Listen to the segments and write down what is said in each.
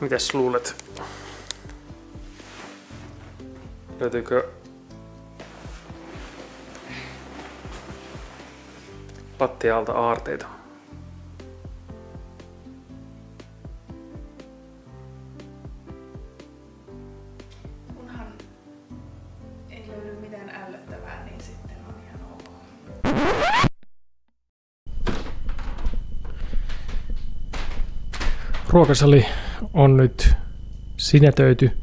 Mitäs luulet? Löytyykö lattia-alta aarteita? Kunhan ei löydy mitään ällöttävää, niin sitten on ihan ok. Ruokasali on nyt sinetöity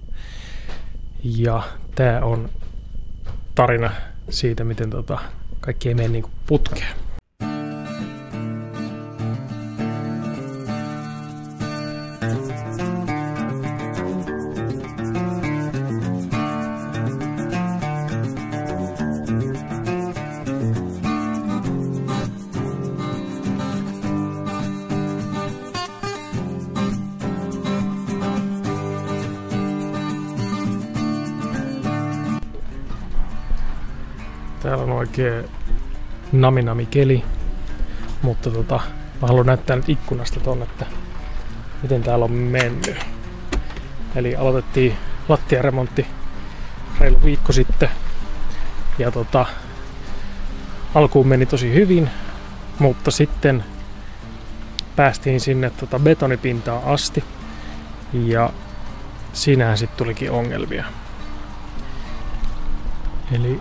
ja tää on tarina siitä, miten kaikki ei mene niinku putkeen. Täällä on oikein nami keli, mutta mä haluan näyttää nyt ikkunasta tonne, että miten täällä on mennyt. Eli aloitettiin lattiaremontti reilu viikko sitten ja alkuun meni tosi hyvin, mutta sitten päästiin sinne betonipintaan asti ja siinähän sitten tulikin ongelmia. Eli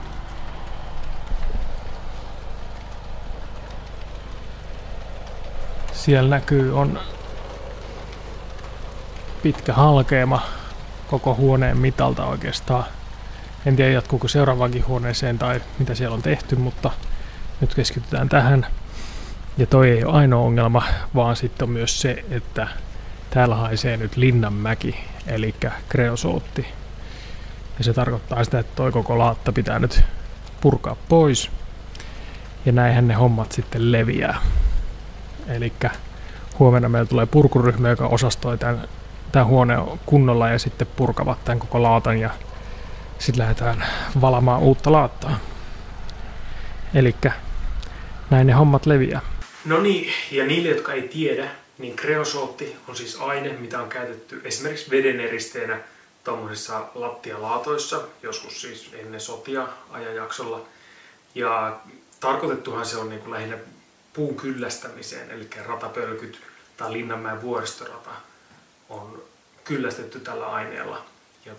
siellä näkyy on pitkä halkeama koko huoneen mitalta oikeastaan. En tiedä jatkuuko seuraavaankin huoneeseen tai mitä siellä on tehty, mutta nyt keskitytään tähän. Ja toi ei ole ainoa ongelma, vaan sitten on myös se, että täällä haisee nyt Linnanmäki, eli kreosootti. Ja se tarkoittaa sitä, että toi koko laatta pitää nyt purkaa pois. Ja näinhän ne hommat sitten leviää. Elikkä huomenna meillä tulee purkuryhmä, joka osastoi tämän huoneen kunnolla ja sitten purkavat tämän koko laatan ja sitten lähdetään valamaan uutta laattaa. Elikkä näin ne hommat leviää. No niin, ja niille, jotka ei tiedä, niin kreosootti on siis aine, mitä on käytetty esimerkiksi vedeneristeenä tuommoisissa lattialaatoissa, joskus siis ennen sotia ajanjaksolla. Ja tarkoitettuhan se on niin kuin lähinnä puun kyllästämiseen, eli ratapölkyt tai Linnanmäen vuoristorata on kyllästetty tällä aineella. Ja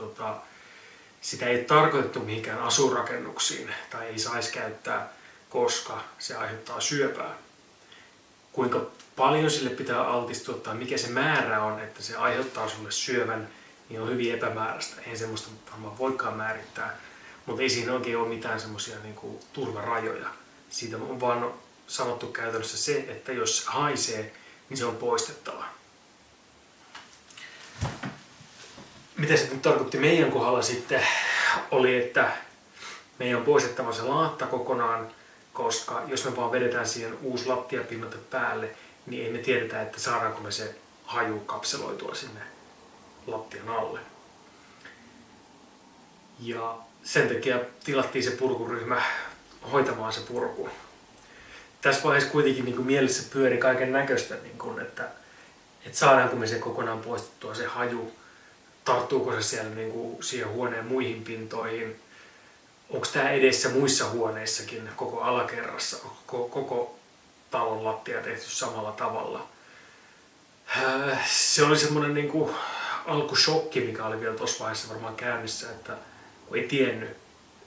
sitä ei tarkoitettu mihinkään asurakennuksiin tai ei saisi käyttää, koska se aiheuttaa syöpää. Kuinka paljon sille pitää altistua tai mikä se määrä on, että se aiheuttaa sulle syövän, niin on hyvin epämääräistä. Ei semmoista varmaan voikaan määrittää, mutta ei siinä oikein ole mitään semmoisia niinku turvarajoja. Siitä on vaan sanottu käytännössä se, että jos se haisee, niin se on poistettava. Mitä se nyt tarkoitti meidän kohdalla sitten, oli, että meidän on poistettava se laatta kokonaan, koska jos me vaan vedetään siihen uusi lattiapinnoite päälle, niin ei me tiedetä, että saadaanko me se haju kapseloitua sinne lattian alle. Ja sen takia tilattiin se purkuryhmä hoitamaan se purku. Tässä vaiheessa kuitenkin niin kuin mielessä pyöri kaiken näköistä, niin että saadaanko me se kokonaan poistettua se haju, tarttuuko se siellä niin kuin siihen huoneen muihin pintoihin, onko tämä edessä muissa huoneissakin koko alakerrassa, koko talon lattia tehty samalla tavalla. Se oli semmoinen niin kuin alkushokki, mikä oli vielä tuossa vaiheessa varmaan käynnissä, että kun ei tiennyt,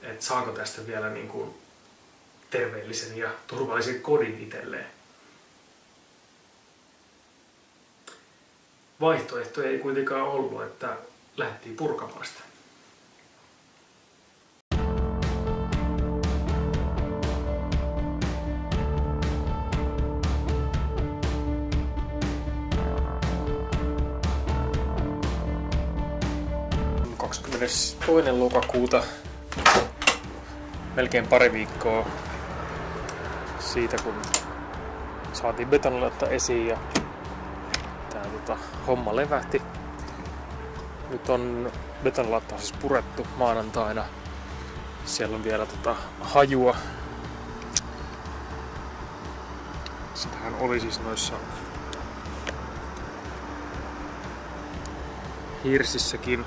että saako tästä vielä niin kuin terveellisen ja turvallisen kodin itselleen. Vaihtoehtoja ei kuitenkaan ollut, että lähdettiin purkamaan sitä. On 22. lokakuuta, melkein pari viikkoa siitä, kun saatiin betonilatta esiin ja tää homma levähti. Nyt on betonilatta siis purettu maanantaina. Siellä on vielä hajua. Sitähän oli siis noissa hirsissäkin.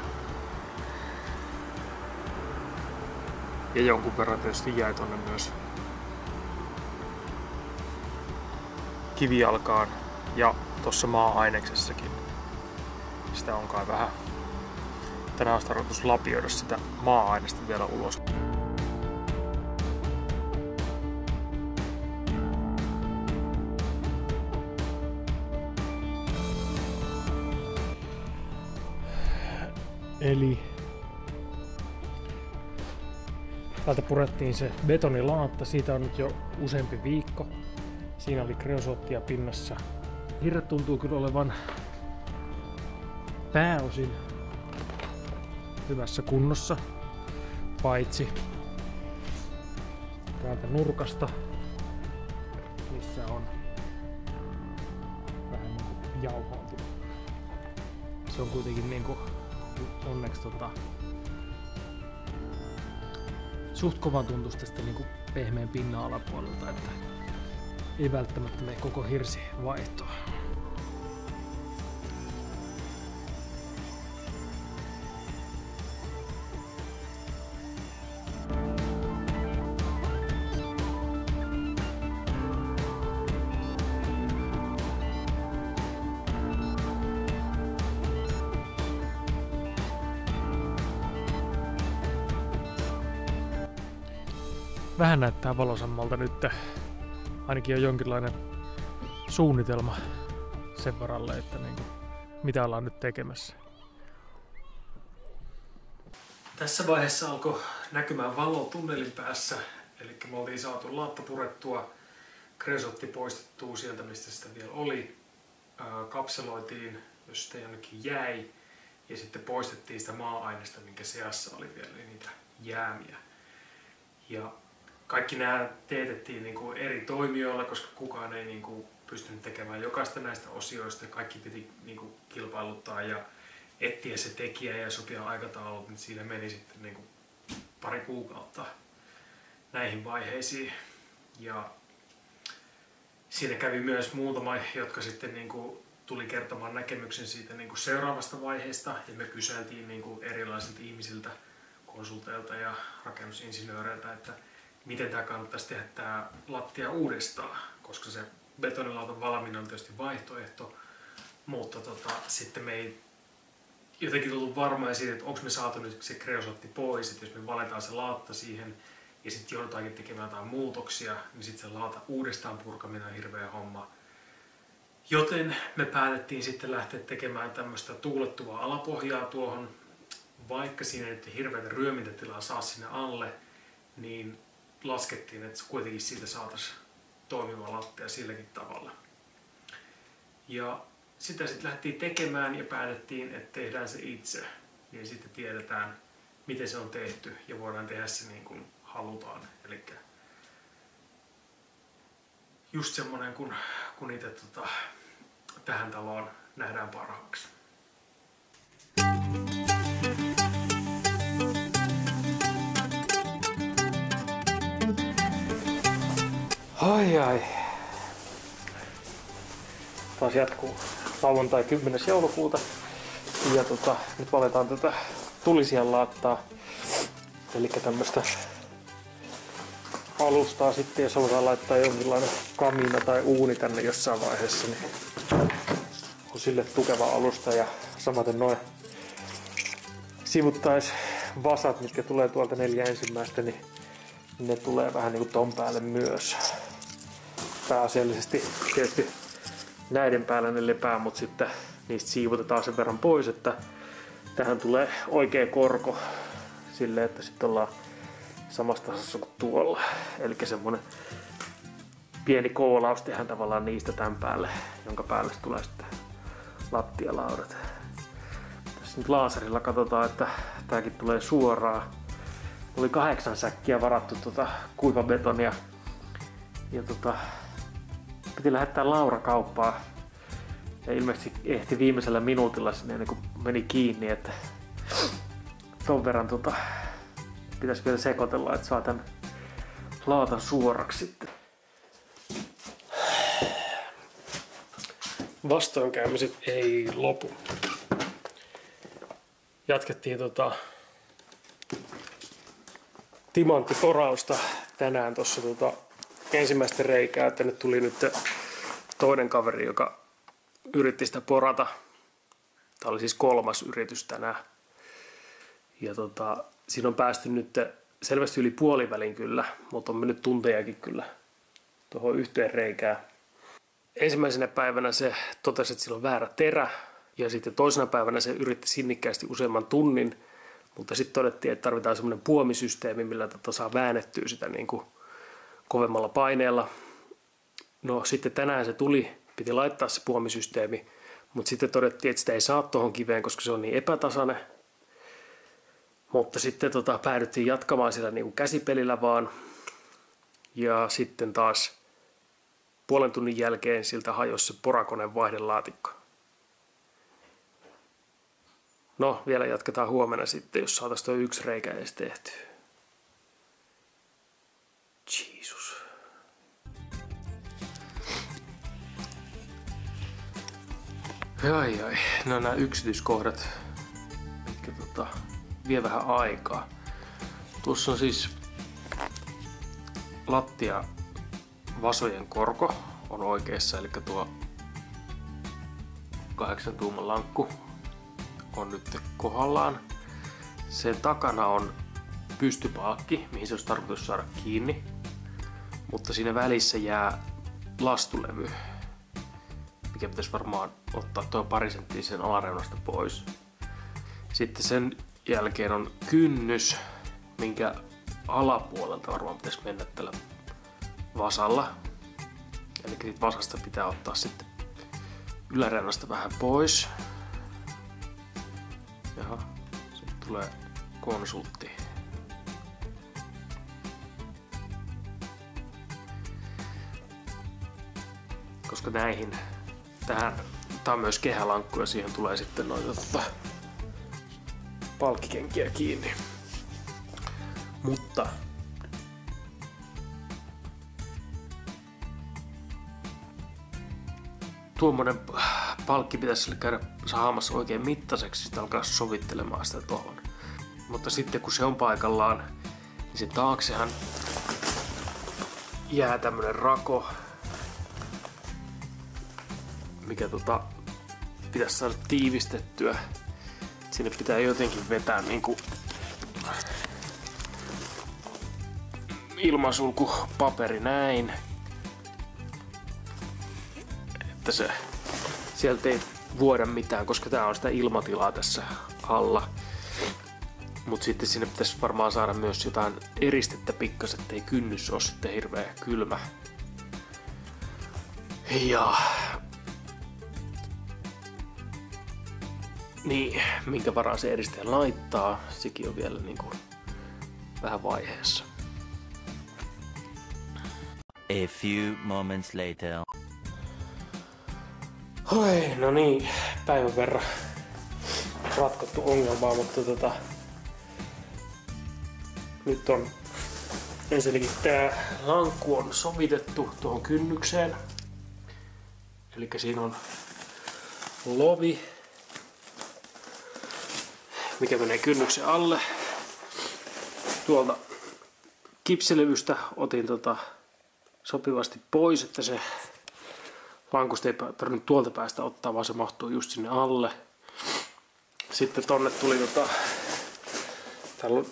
Ja jonkun verran tietysti jäi tonne myös kivijalkaan ja tossa maa-aineksessakin. Sitä on kai vähän. Tänään on tarkoitus lapioida sitä maa-ainesta vielä ulos. Eli täältä purettiin se betonilaatta, siitä on nyt jo useampi viikko. Siinä oli kreosoottia pinnassa. Hirret tuntuu kyllä olevan pääosin hyvässä kunnossa, paitsi täältä nurkasta, missä on vähän niin kuin jauhoontunut. Se on kuitenkin niin kuin onneksi suht kovan tuntusta tästä niin kuin pehmeän pinnan alapuolelta, että ei välttämättä mene koko hirsi vaihtoa. Vähän näyttää valosammalta nyt. Ainakin on jonkinlainen suunnitelma sen varalle, että niinku, mitä ollaan nyt tekemässä. Tässä vaiheessa alkoi näkymään valo tunnelin päässä. Eli me oltiin saatu laatta purettua, kreosotti poistettua sieltä, mistä sitä vielä oli. Kapseloitiin, jos sitä jonnekin jäi. Ja sitten poistettiin sitä maa-aineesta, minkä seassa oli vielä niitä jäämiä. Ja kaikki nämä teetettiin niin kuin eri toimijoilla, koska kukaan ei niin kuin pystynyt tekemään jokaista näistä osioista. Kaikki piti niin kuin kilpailuttaa ja etsiä se tekijä ja sopia aikataulut, niin siinä meni sitten niin kuin pari kuukautta näihin vaiheisiin. Ja siinä kävi myös muutama, jotka sitten niin kuin tuli kertomaan näkemyksen siitä niin kuin seuraavasta vaiheesta. Ja me kyseltiin niin kuin erilaisilta ihmisiltä, konsulteilta ja rakennusinsinööreiltä, että miten tämä kannattaisi tehdä tämä lattia uudestaan, koska se betonilautan valmiina on tietysti vaihtoehto, mutta sitten me ei jotenkin tullut varmaa siitä, että onko me saatu nyt se kreosootti pois, että jos me valitaan se laatta siihen ja sitten joudutaankin tekemään jotain muutoksia, niin sitten se laata uudestaan purkaminen on hirveä homma. Joten me päätettiin sitten lähteä tekemään tämmöistä tuulettuvaa alapohjaa tuohon, vaikka siinä ei nyt hirveätä ryömintätilaa saa sinne alle, niin laskettiin, että kuitenkin siitä saataisiin toimiva lattia silläkin tavalla. Ja sitä sitten lähdettiin tekemään ja päätettiin, että tehdään se itse. Niin sitten tiedetään, miten se on tehty ja voidaan tehdä se niin kuin halutaan. Eli just semmoinen, kun itse tähän taloon nähdään parhaaksi. Ai. Taas jatkuu lauantai 10. joulukuuta. Ja nyt valitaan tätä tulisijan laattaa. Eli tämmöstä alustaa sitten, jos halutaan laittaa jonkinlainen kamina tai uuni tänne jossain vaiheessa, niin on sille tukeva alusta. Ja samaten noin sivuttaisvasat, mitkä tulee tuolta 4 ensimmäistä, niin ne tulee vähän niinku ton päälle myös. Pääasiallisesti tietysti näiden päällä ne lepää, mutta sitten niistä siivutetaan sen verran pois, että tähän tulee oikea korko silleen, että sitten ollaan samassa tasossa kuin tuolla. Eli semmonen pieni koolaus tehdään tavallaan niistä tämän päälle, jonka päälle tulee sitten lattialaudat. Tässä nyt laserilla katsotaan, että tääkin tulee suoraan. Oli 8 säkkiä varattu kuivabetonia ja piti lähettää Laura kauppaan ja ilmeisesti ehti viimeisellä minuutilla sinne ennen kuin meni kiinni, että ton verran pitäisi vielä sekoitella, että saa tän laatan suoraksi sitten. Vastoinkäymiset ei lopu. jatkettiin timanttiporausta tänään tuossa ensimmäistä reikää. Tänne tuli nyt toinen kaveri, joka yritti sitä porata. Tämä oli siis 3. yritys tänään. Ja siinä on päästy nyt selvästi yli puolivälin kyllä, mutta on mennyt tuntejakin kyllä tuohon yhteen reikään. Ensimmäisenä päivänä se totesi, että sillä on väärä terä. Ja sitten toisena päivänä se yritti sinnikkäästi useamman tunnin. Mutta sitten todettiin, että tarvitaan semmoinen puomisysteemi, millä saa väännettyä sitä niin kuin kovemmalla paineella. No sitten tänään se tuli, piti laittaa se puomisysteemi. Mutta sitten todettiin, että sitä ei saa tuohon kiveen, koska se on niin epätasainen. Mutta sitten päädyttiin jatkamaan sillä niin kuin käsipelillä vaan. Ja sitten taas puolen tunnin jälkeen siltä hajosi se porakoneen vaihdelaatikko. No, vielä jatketaan huomenna sitten, jos saataisiin tuo 1 reikä edes tehty. Jeesus. Ai. No nämä yksityiskohdat, mitkä vie vähän aikaa. Tuossa on siis lattia vasojen korko on oikeassa, eli tuo 8 tuuman lankku on nyt kohdallaan. Sen takana on pystypaakki, mihin se olisi tarkoitus saada kiinni, mutta siinä välissä jää lastulevy, mikä pitäisi varmaan ottaa tuo pari senttiä sen alareunasta pois. Sitten sen jälkeen on kynnys, minkä alapuolelta varmaan pitäisi mennä tällä vasalla. Eli siitä vasasta pitää ottaa sitten yläreunasta vähän pois. Jaha, sitten tulee konsultti. Koska tää on myös kehälankku ja siihen tulee sitten noita palkkikenkiä kiinni. Mutta tuommoinen palkki pitäisi käydä saamassa oikein mittaiseksi, sitten alkaa sovittelemaan sitä tohon. Mutta sitten kun se on paikallaan, niin sen taaksehan jää tämmönen rako, mikä pitäisi saada tiivistettyä. Sinne pitää jotenkin vetää niinku ilmansulkupaperi näin, että sieltä ei vuoda mitään, koska tää on sitä ilmatilaa tässä alla. Mut sitten sinne pitäisi varmaan saada myös jotain eristettä pikkas, ettei kynnys ole sitten hirveä kylmä. Ja niin, minkä varaan se eristeen laittaa, sekin on vielä niinku vähän vaiheessa. A few moments later. Oi, no niin, päivän verran ratkottu ongelmaa, mutta nyt on ensinnäkin tää lankku on sovitettu tuohon kynnykseen. Eli siinä on lovi, mikä menee kynnyksen alle. Tuolta kipsilevystä otin sopivasti pois, että se lankusta ei tarvinnut tuolta päästä ottaa, vaan se mahtuu just sinne alle. Sitten tonne tuli täällä on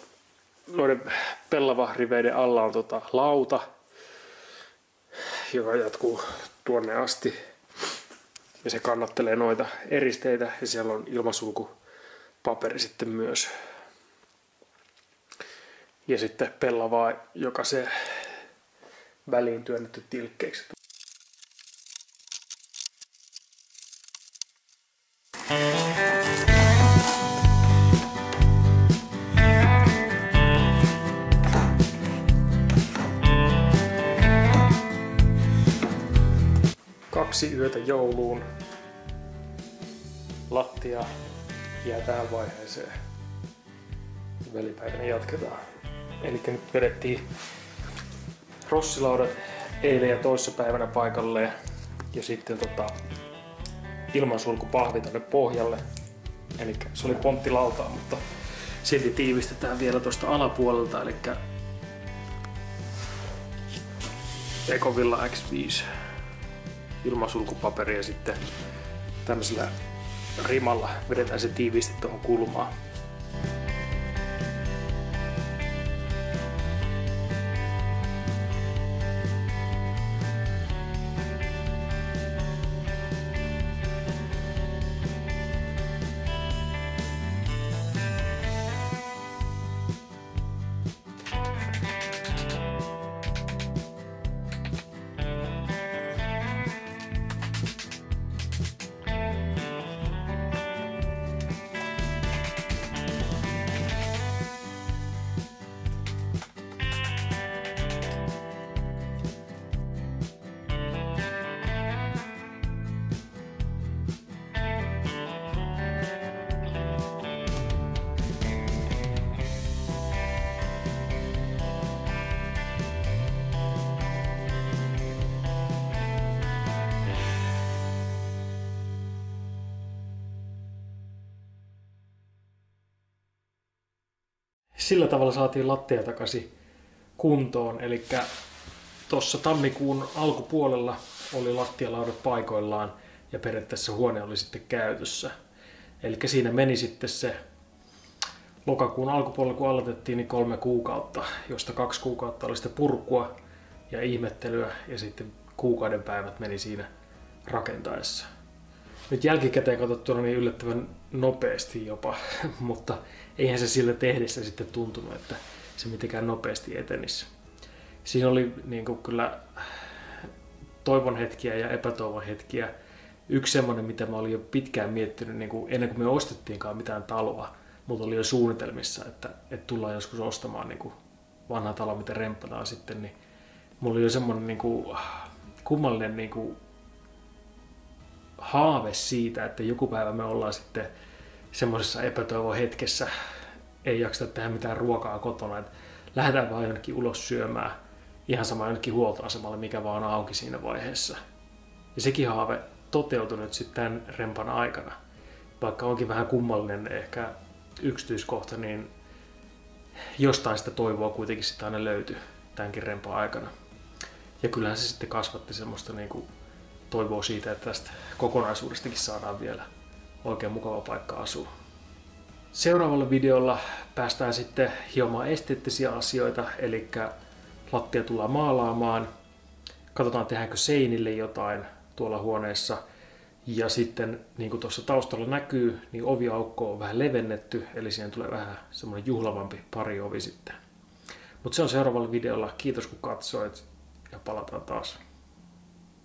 noiden pellavahriveiden alla on lauta, joka jatkuu tuonne asti. Ja se kannattelee noita eristeitä ja siellä on ilmasulkupaperi sitten myös. Ja sitten pellavaa, joka se väliin työnnetty tilkkeiksi. Kaksi yötä jouluun. Lattia jää tähän vaiheeseen. Välipäivänä jatketaan. Eli nyt vedettiin rossilaudat eilen ja toissapäivänä paikalleen. Ja sitten ilmansulkupahvi tonne pohjalle. Eli se oli ponttilautaa, mutta silti tiivistetään vielä tuosta alapuolelta, eli Ecovilla X5 ilmasulkupaperi ja sitten tämmöisellä rimalla vedetään se tiiviisti tuohon kulmaan. Sillä tavalla saatiin lattia takaisin kuntoon, eli tuossa tammikuun alkupuolella oli lattialaudat paikoillaan ja periaatteessa huone oli sitten käytössä. Eli siinä meni sitten se lokakuun alkupuolella, kun aloitettiin, niin 3 kuukautta, josta 2 kuukautta oli sitä purkua ja ihmettelyä ja sitten kuukauden päivät meni siinä rakentaessa. Nyt jälkikäteen katsottuna niin yllättävän nopeasti jopa, mutta eihän se sillä tehdessä sitten tuntunut, että se mitenkään nopeasti etenisi. Siinä oli niin kuin kyllä toivon hetkiä ja epätoivon hetkiä. Yksi semmoinen, mitä mä olin jo pitkään miettinyt, niin kuin ennen kuin me ostettiinkaan mitään taloa, mutta oli jo suunnitelmissa, että tullaan joskus ostamaan niin kuin vanha talo, mitä remppataan sitten, niin mulla oli jo semmoinen niin kuin kummallinen niin kuin haave siitä, että joku päivä me ollaan sitten semmoisessa epätoivon hetkessä, ei jakseta tehdä mitään ruokaa kotona, että lähdetään vaan jonnekin ulos syömään, ihan sama jonnekin huoltoasemalle, mikä vaan auki siinä vaiheessa. Ja sekin haave toteutui nyt sitten tämän rempan aikana. Vaikka onkin vähän kummallinen ehkä yksityiskohta, niin jostain sitä toivoa kuitenkin sitten aina löytyi tämänkin rempan aikana. Ja kyllähän se sitten kasvatti semmoista niinku toivoa siitä, että tästä kokonaisuudestakin saadaan vielä oikein mukava paikka asua. Seuraavalla videolla päästään sitten hiomaan esteettisiä asioita, eli lattia tullaan maalaamaan, katsotaan tehdäänkö seinille jotain tuolla huoneessa, ja sitten niin kuin tuossa taustalla näkyy, niin oviaukko on vähän levennetty, eli siihen tulee vähän semmoinen juhlavampi pari ovi sitten. Mutta se on seuraavalla videolla. Kiitos kun katsoit ja palataan taas.